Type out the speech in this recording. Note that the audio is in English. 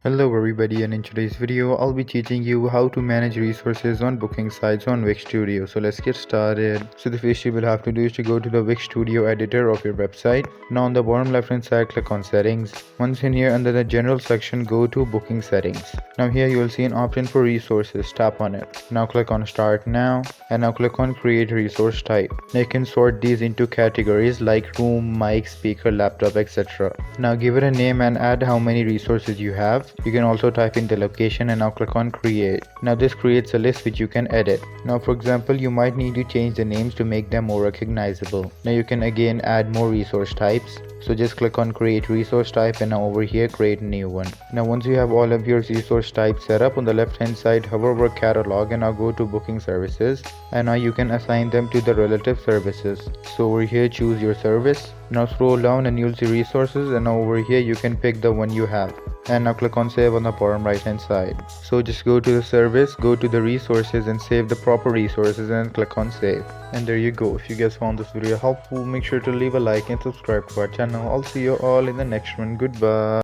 Hello everybody, and in today's video I'll be teaching you how to manage resources on booking sites on WIX Studio. So let's get started. So the first you will have to do is to go to the WIX Studio editor of your website. Now on the bottom left hand side click on settings. Once in here under the general section go to booking settings. Now here you will see an option for resources. Tap on it. Now click on start now and now click on create resource type. Now you can sort these into categories like room, mic, speaker, laptop, etc. Now give it a name and add how many resources you have. You can also type in the location and now click on create. Now this creates a list which you can edit. Now for example you might need to change the names to make them more recognizable. Now you can again add more resource types. So just click on create resource type and now over here create a new one. Now once you have all of your resource types set up, on the left hand side hover over catalog and now go to booking services, and now you can assign them to the relative services. So over here choose your service. Now scroll down and you'll see resources, and now over here you can pick the one you have. And now click on save on the bottom right hand side. So just go to the service, go to the resources and save the proper resources and click on save. And there you go. If you guys found this video helpful, make sure to leave a like and subscribe to our channel. I'll see you all in the next one. Goodbye.